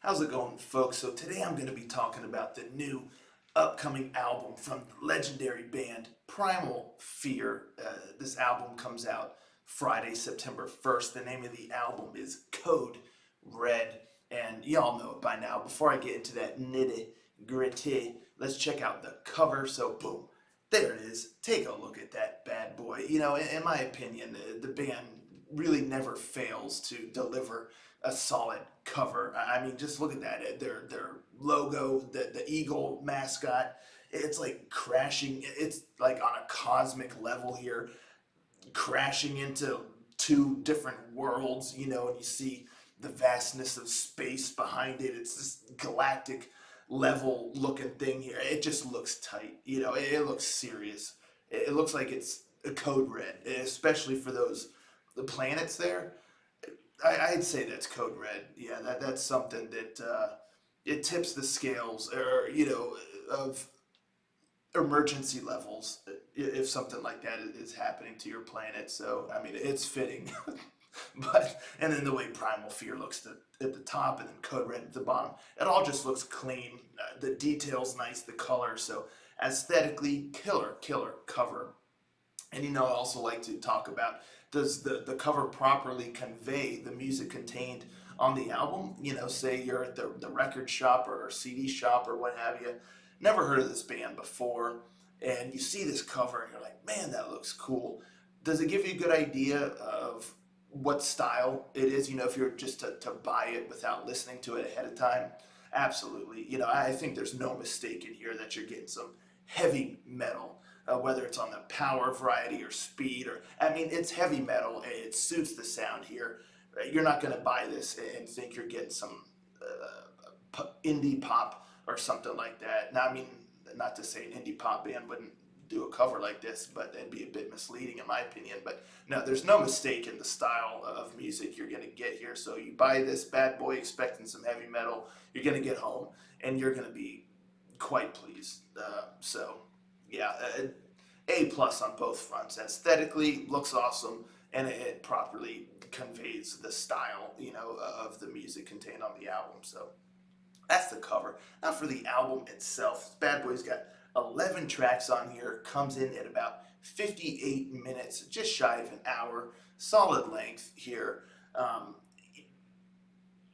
How's it going, folks? So today I'm going to be talking about the new upcoming album from the legendary band Primal Fear. This album comes out Friday, September 1st. The name of the album is Code Red, and y'all know it by now. Before I get into that nitty gritty, let's check out the cover. So, boom, there it is. Take a look at that bad boy. In my opinion, the band really never fails to deliver a solid cover. I mean, just look at that. Their logo, the eagle mascot. It's like crashing. It's like on a cosmic level here, crashing into two different worlds. And you see the vastness of space behind it. It's this galactic level looking thing here. It just looks tight. It looks serious. It looks like it's a code red, especially for the planets there. I'd say that's code red. Yeah, that's something that it tips the scales, or of emergency levels if something like that is happening to your planet. So I mean, it's fitting. But and then the way Primal Fear looks at the top, and then Code Red at the bottom, it all just looks clean. The details nice, the color. So aesthetically, killer cover. And I also like to talk about, does the cover properly convey the music contained on the album? Say you're at the record shop or CD shop or what have you, never heard of this band before, and you see this cover and you're like, man, that looks cool. Does it give you a good idea of what style it is? If you're just to buy it without listening to it ahead of time, absolutely. I think there's no mistake in here that you're getting some heavy metal, whether it's on the power variety or speed, or I mean, it's heavy metal. It suits the sound here. You're not going to buy this and think you're getting some indie pop or something like that. Now, I mean, not to say an indie pop band wouldn't do a cover like this, but that'd be a bit misleading in my opinion. But no, there's no mistake in the style of music you're going to get here. So you buy this bad boy expecting some heavy metal, you're going to get home and you're going to be quite pleased. So yeah, A plus on both fronts. Aesthetically, looks awesome, and it properly conveys the style, of the music contained on the album. So that's the cover. Now for the album itself, Bad Boy's got 11 tracks on here. Comes in at about 58 minutes, just shy of an hour. Solid length here. Um,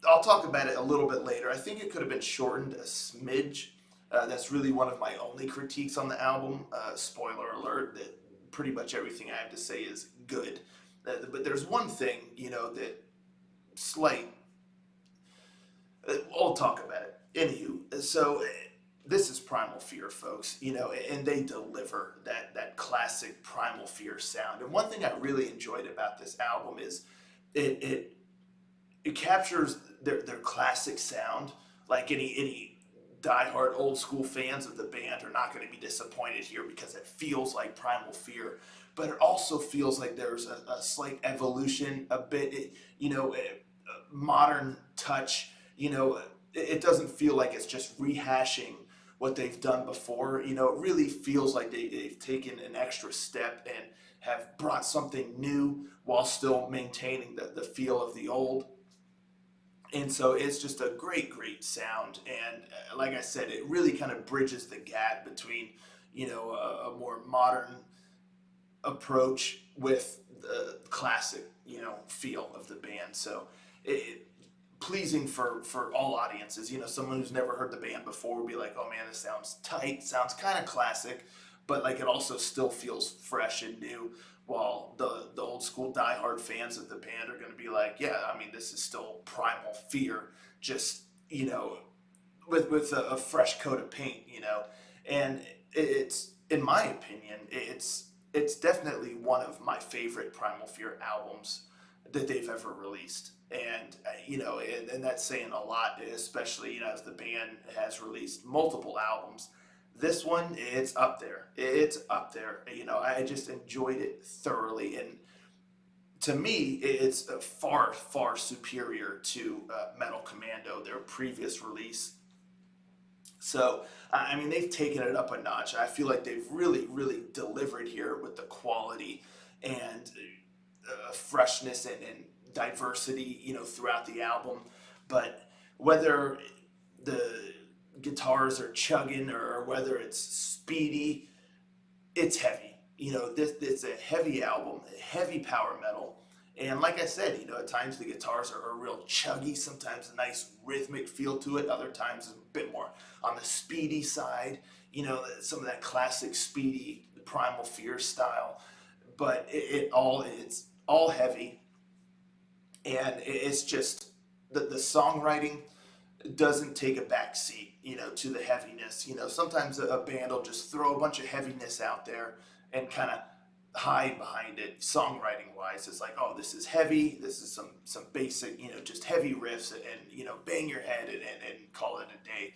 I'll talk about it a little bit later. I think it could have been shortened a smidge. That's really one of my only critiques on the album. Spoiler alert, that pretty much everything I have to say is good. But there's one thing, that slight. I'll talk about it. Anywho, so this is Primal Fear, folks, and they deliver that classic Primal Fear sound. And one thing I really enjoyed about this album is it it, it captures their classic sound. Like any diehard old school fans of the band are not going to be disappointed here because it feels like Primal Fear, but it also feels like there's a slight evolution, a bit, a modern touch. It doesn't feel like it's just rehashing what they've done before. It really feels like they've taken an extra step and have brought something new while still maintaining the feel of the old. And so it's just a great sound. And like I said, it really kind of bridges the gap between, a more modern approach with the classic, feel of the band. So it pleasing for all audiences. Someone who's never heard the band before would be like, oh man, this sounds tight, sounds kind of classic, but like it also still feels fresh and new. While the old school diehard fans of the band are going to be like, yeah, I mean, this is still Primal Fear, just with a fresh coat of paint. And it's, in my opinion, it's definitely one of my favorite Primal Fear albums that they've ever released. And and that's saying a lot, especially as the band has released multiple albums. This one, it's up there. It's up there. I just enjoyed it thoroughly, and to me, it's far superior to Metal Commando, their previous release. So, I mean, they've taken it up a notch. I feel like they've really delivered here with the quality and freshness and diversity, throughout the album. But whether the guitars are chugging or whether it's speedy, it's heavy. This it's a heavy album, heavy power metal. And like I said, at times the guitars are real chuggy, sometimes a nice rhythmic feel to it, other times a bit more on the speedy side, some of that classic speedy Primal Fear style. But it's all heavy, and it's just the songwriting doesn't take a back seat, to the heaviness. Sometimes a band will just throw a bunch of heaviness out there and kind of hide behind it. Songwriting wise, it's like, oh, this is heavy. This is some basic, just heavy riffs, and bang your head and call it a day.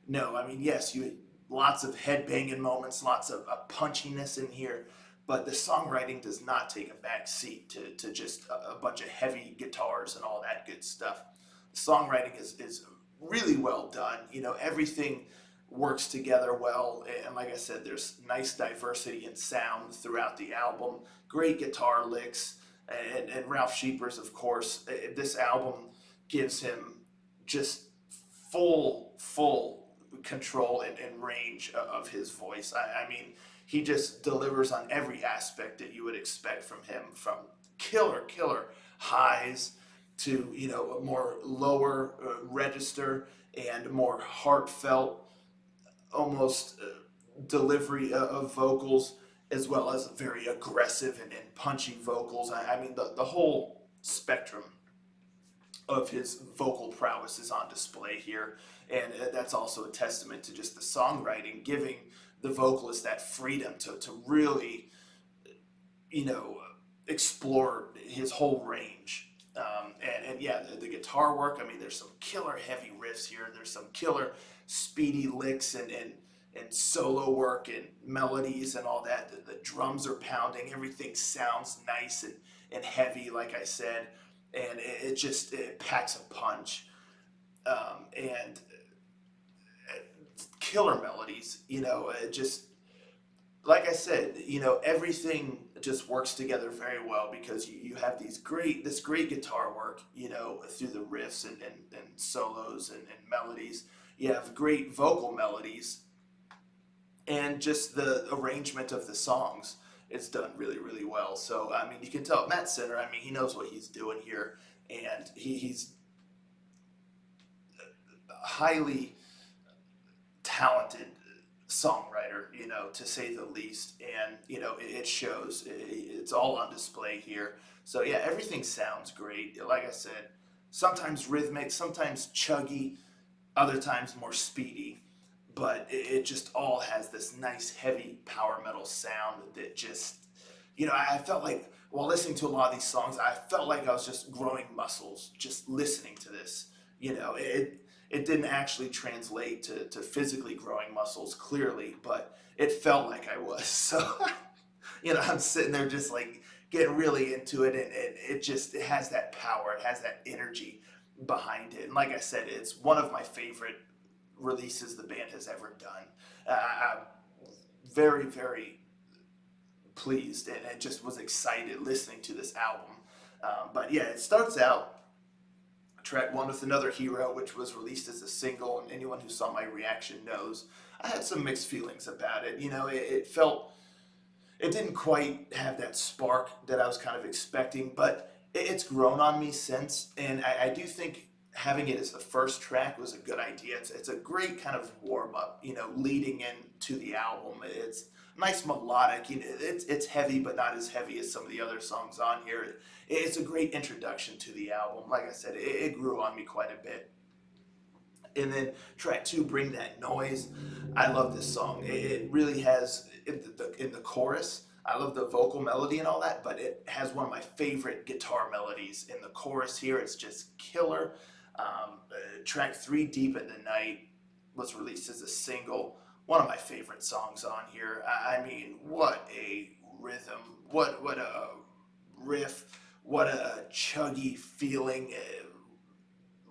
No, I mean, yes, you lots of head banging moments, lots of punchiness in here, but the songwriting does not take a back seat to just a bunch of heavy guitars and all that good stuff. The songwriting is really well done. Everything works together well, and like I said, there's nice diversity in sound throughout the album. Great guitar licks, and Ralph Sheepers, of course. This album gives him just full control and range of his voice. I mean, he just delivers on every aspect that you would expect from him, from killer highs to a more lower register and more heartfelt, almost delivery of vocals, as well as very aggressive and punchy vocals. I mean, the whole spectrum of his vocal prowess is on display here, and that's also a testament to just the songwriting, giving the vocalist that freedom to really, you know, explore his whole range. And yeah, the guitar work, I mean, there's some killer heavy riffs here. There's some killer speedy licks and solo work and melodies and all that. The drums are pounding. Everything sounds nice and heavy, like I said. And it packs a punch. And killer melodies, just like I said, everything just works together very well because you have this great guitar work, through the riffs and solos and melodies. You have great vocal melodies, and just the arrangement of the songs, it's done really well. So I mean, you can tell Matt Sinner, I mean, he knows what he's doing here, and he's highly talented songwriter, to say the least. And, it shows. It's all on display here. So, yeah, everything sounds great. Like I said, sometimes rhythmic, sometimes chuggy, other times more speedy. But it just all has this nice, heavy power metal sound that just, I felt like while listening to a lot of these songs, I felt like I was just growing muscles just listening to this. It didn't actually translate to physically growing muscles clearly, but it felt like I was. So, I'm sitting there just like getting really into it, and it has that power, it has that energy behind it. And like I said, it's one of my favorite releases the band has ever done. I'm very pleased and just was excited listening to this album. But yeah, it starts out track one with Another Hero, which was released as a single, and anyone who saw my reaction knows I had some mixed feelings about it. It felt, it didn't quite have that spark that I was kind of expecting, but it's grown on me since, and I do think having it as the first track was a good idea. It's a great kind of warm up, leading into the album. It's nice melodic. It's heavy, but not as heavy as some of the other songs on here. It's a great introduction to the album. Like I said, it grew on me quite a bit. And then track two, Bring That Noise. I love this song. It really has, in the chorus, I love the vocal melody and all that, but it has one of my favorite guitar melodies in the chorus here. It's just killer. Track three, Deep in the Night, was released as a single. One of my favorite songs on here. I mean, what a rhythm, what a riff, what a chuggy feeling.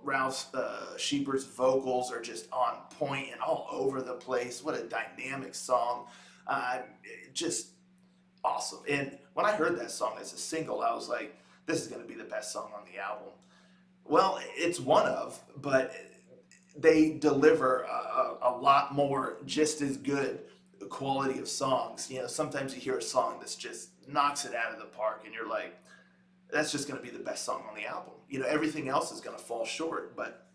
Ralph Sheepers' vocals are just on point and all over the place. What a dynamic song. Just awesome. And when I heard that song as a single, I was like, this is going to be the best song on the album. Well, it's one of, but they deliver a lot more just as good quality of songs. You know, sometimes you hear a song that's just knocks it out of the park, and you're like, that's just going to be the best song on the album. You know, everything else is going to fall short. But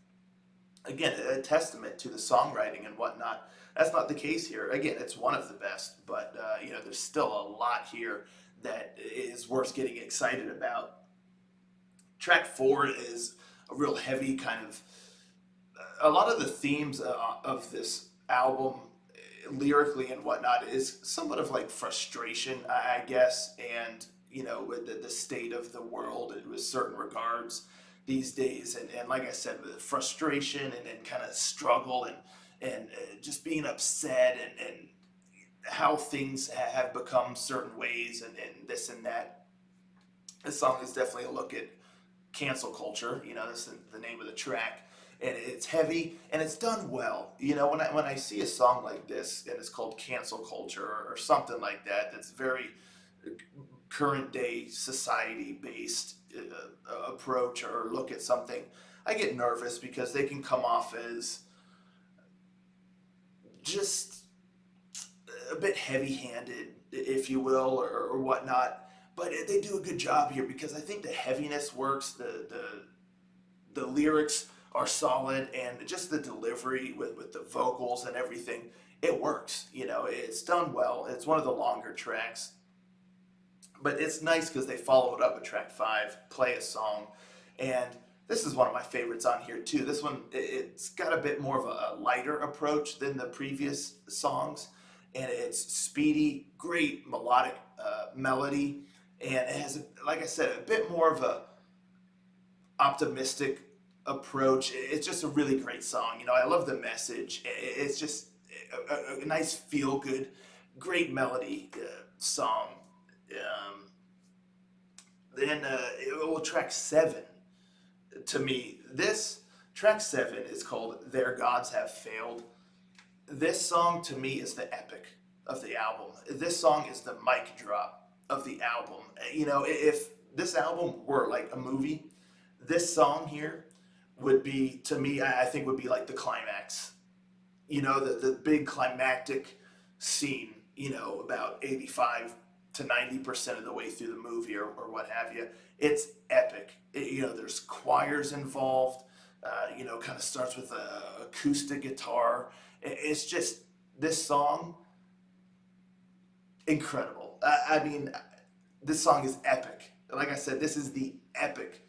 again, a testament to the songwriting and whatnot. That's not the case here. Again, it's one of the best, but you know, there's still a lot here that is worth getting excited about. Track 4 is a real heavy kind of. A lot of the themes of this album, lyrically and whatnot, is somewhat of like frustration, I guess, and you know, with the state of the world with certain regards these days, and like I said, with frustration and kind of struggle and just being upset and how things have become certain ways and this and that. This song is definitely a look at cancel culture. You know, that's the name of the track, and it's heavy and it's done well. You know, when I see a song like this and it's called cancel culture or something like that, that's very current day society based approach or look at something, I get nervous because they can come off as just a bit heavy-handed, if you will, or whatnot. But they do a good job here because I think the heaviness works, the lyrics are solid, and just the delivery with the vocals and everything, it works. You know, it's done well. It's one of the longer tracks, but it's nice because they followed up with track 5, Play a Song, and this is one of my favorites on here too. This one, it's got a bit more of a lighter approach than the previous songs, and it's speedy, great melodic melody, and it has, like I said, a bit more of a optimistic approach. It's just a really great song. You know, I love the message. It's just a nice feel good, great melody song. Um, then well, track 7 to me, this track 7 is called "Their Gods Have Failed." This song to me is the epic of the album. This song is the mic drop of the album. You know, if this album were like a movie, this song here would be, to me, I think would be like the climax. You know, the big climactic scene, you know, about 85 to 90% of the way through the movie or what have you. It's epic. You know, there's choirs involved. You know, kind of starts with a acoustic guitar. It's just, this song, incredible. I mean, this song is epic. Like I said, this is the epic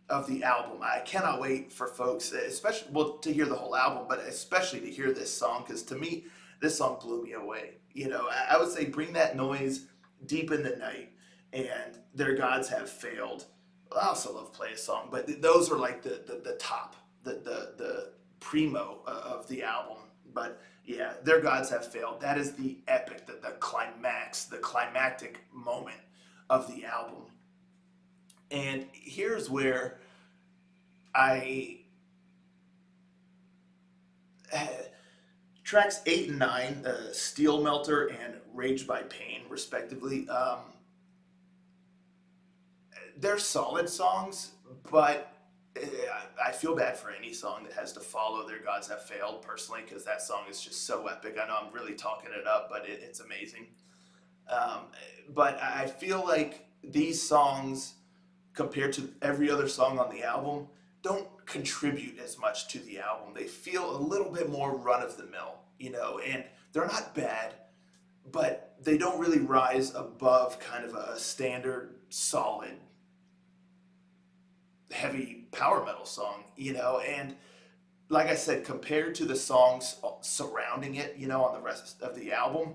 of the album. I cannot wait for folks, especially, well, to hear the whole album, but especially to hear this song, because to me, this song blew me away. You know, I would say Bring That Noise, Deep in the Night, and Their Gods Have Failed. I also love Play a Song, but those are like the top, the primo of the album. But yeah, Their Gods Have Failed. That is the epic, the climax, the climactic moment of the album. And here's where I tracks 8 and 9, Steelmelter and Raged by Pain, respectively. They're solid songs, but I feel bad for any song that has to follow Their Gods Have Failed, personally, because that song is just so epic. I know I'm really talking it up, but it's amazing. Um, but I feel like these songs, compared to every other song on the album, don't contribute as much to the album. They feel a little bit more run of the mill, you know, and they're not bad, but they don't really rise above kind of a standard, solid, heavy power metal song, you know. And like I said, compared to the songs surrounding it, you know, on the rest of the album,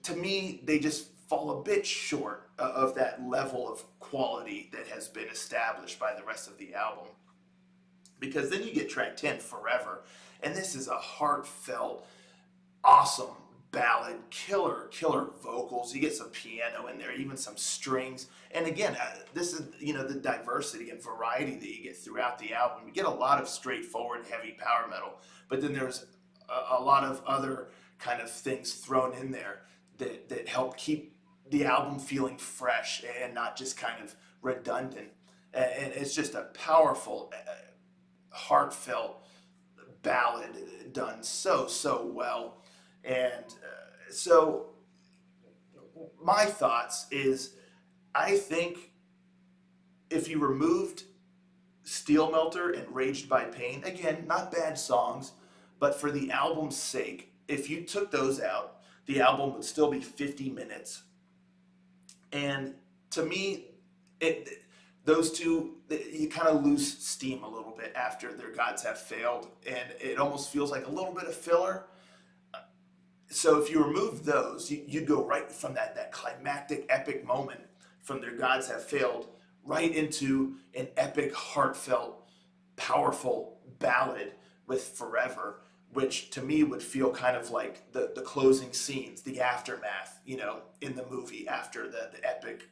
to me, they just fall a bit short of that level of quality that has been established by the rest of the album. Because then you get track 10, Forever, and this is a heartfelt, awesome ballad, killer vocals. You get some piano in there, even some strings. And again, this is, you know, the diversity and variety that you get throughout the album. You get a lot of straightforward, heavy power metal, but then there's a lot of other kind of things thrown in there that help keep the album feeling fresh and not just kind of redundant. And it's just a powerful, heartfelt ballad done so well. And so my thoughts is, I think if you removed Steelmelter and Raged by Pain, again, not bad songs, but for the album's sake, if you took those out, the album would still be 50 minutes. And to me, it those two, you kind of lose steam a little bit after Their Gods Have Failed, and it almost feels like a little bit of filler. So if you remove those, you'd go right from that climactic epic moment from Their Gods Have Failed right into an epic, heartfelt, powerful ballad with Forever, which to me would feel kind of like the closing scenes, the aftermath, in the movie after the epic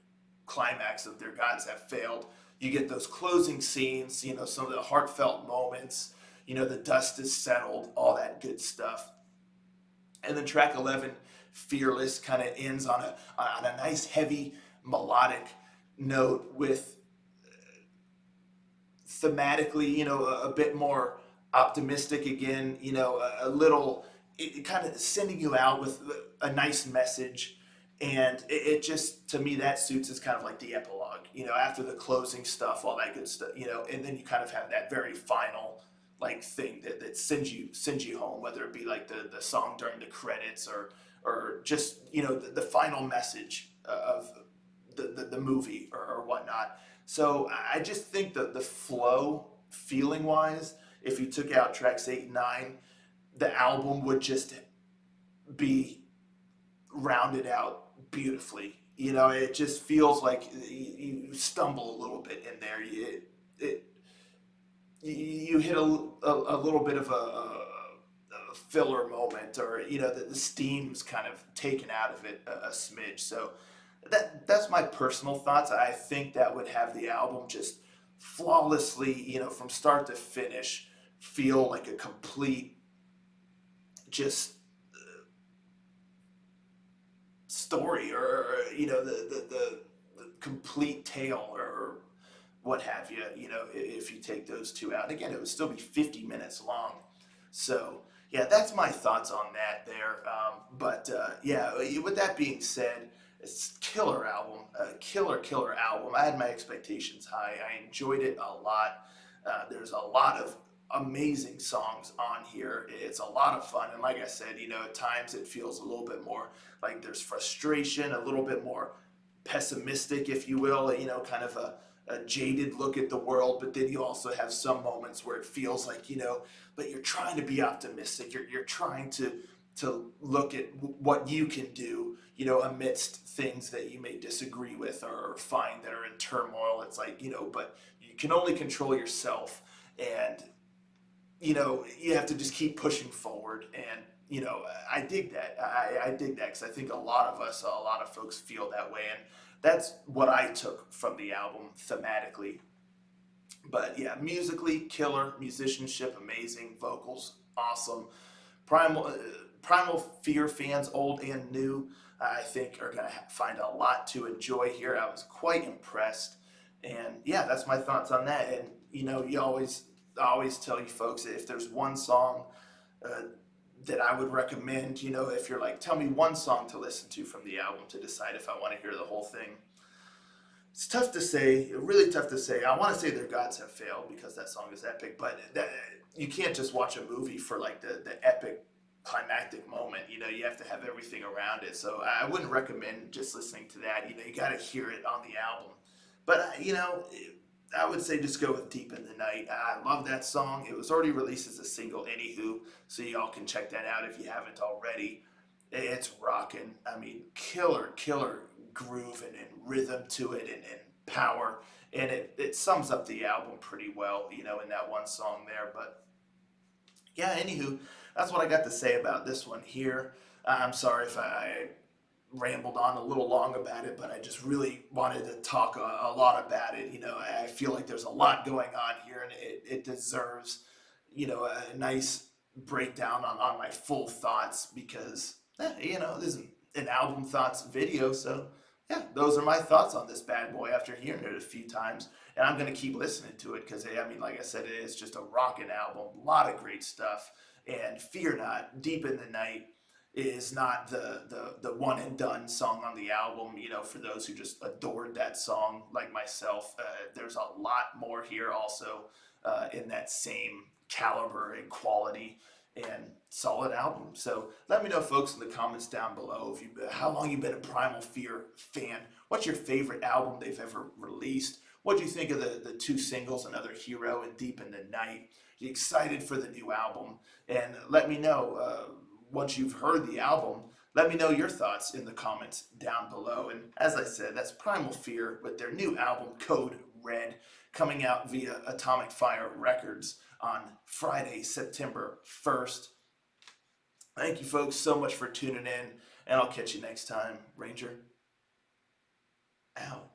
climax of Their Gods Have Failed. You get those closing scenes, some of the heartfelt moments, the dust is settled, all that good stuff. And then track 11, Fearless, kind of ends on a nice heavy melodic note with thematically, a bit more optimistic again, a little, it kind of sending you out with a nice message. And it just, to me, that suits as kind of like the epilogue, after the closing stuff, all that good stuff, and then you kind of have that very final like thing that sends you home, whether it be like the song during the credits or just, the final message of the movie or whatnot. So I just think that the flow, feeling wise, if you took out tracks 8 and 9, the album would just be rounded out beautifully. It just feels like you stumble a little bit in there. You hit a little bit of a filler moment, or the steam's kind of taken out of it a smidge. So that's my personal thoughts. I think that would have the album just flawlessly, from start to finish, feel like a complete just story, or the complete tale, or what have you. If you take those two out, again, it would still be 50 minutes long. So yeah, that's my thoughts on that there. But yeah, with that being said, it's killer album, killer album. I had my expectations high. I enjoyed it a lot. There's a lot of amazing songs on here. It's a lot of fun, and like I said, at times it feels a little bit more like there's frustration, a little bit more pessimistic, if you will. Kind of a jaded look at the world, but then you also have some moments where it feels like, but you're trying to be optimistic. You're trying to look at what you can do, amidst things that you may disagree with or find that are in turmoil. It's like, but you can only control yourself, and you have to just keep pushing forward. And I dig that. I dig that, because I think a lot of folks feel that way, and that's what I took from the album thematically. But yeah, musically, killer. Musicianship, amazing. Vocals, awesome. Primal, Primal Fear fans, old and new, I think are going to find a lot to enjoy here. I was quite impressed. And yeah, that's my thoughts on that. And I always tell you folks that if there's one song uh, that I would recommend, if you're like, tell me one song to listen to from the album to decide if I want to hear the whole thing. It's tough to say, really tough to say. I want to say Their Gods Have Failed because that song is epic, but you can't just watch a movie for like the epic climactic moment. You have to have everything around it. So I wouldn't recommend just listening to that. You got to hear it on the album. But I would say just go with Deep in the Night. I love that song. It was already released as a single, anywho, so y'all can check that out if you haven't already. It's rocking. I mean, killer groove and rhythm to it, and power. And it sums up the album pretty well, in that one song there. But yeah, anywho, that's what I got to say about this one here. I'm sorry if I rambled on a little long about it, but I just really wanted to talk a lot about it. I feel like there's a lot going on here, and it deserves, a nice breakdown on my full thoughts, because, this is an album thoughts video. So yeah, those are my thoughts on this bad boy after hearing it a few times. And I'm going to keep listening to it because, I mean, like I said, it is just a rocking album, a lot of great stuff. And Fear Not, Deep in the Night, is not the one and done song on the album. You know, for those who just adored that song, like myself, there's a lot more here also in that same caliber and quality and solid album. So let me know, folks, in the comments down below if you how long you've been a Primal Fear fan. What's your favorite album they've ever released? What do you think of the two singles, Another Hero and Deep in the Night? Are you excited for the new album? And let me know once you've heard the album. Let me know your thoughts in the comments down below. And as I said, that's Primal Fear with their new album, Code Red, coming out via Atomic Fire Records on Friday, September 1st. Thank you, folks, so much for tuning in, and I'll catch you next time. Ranger, out.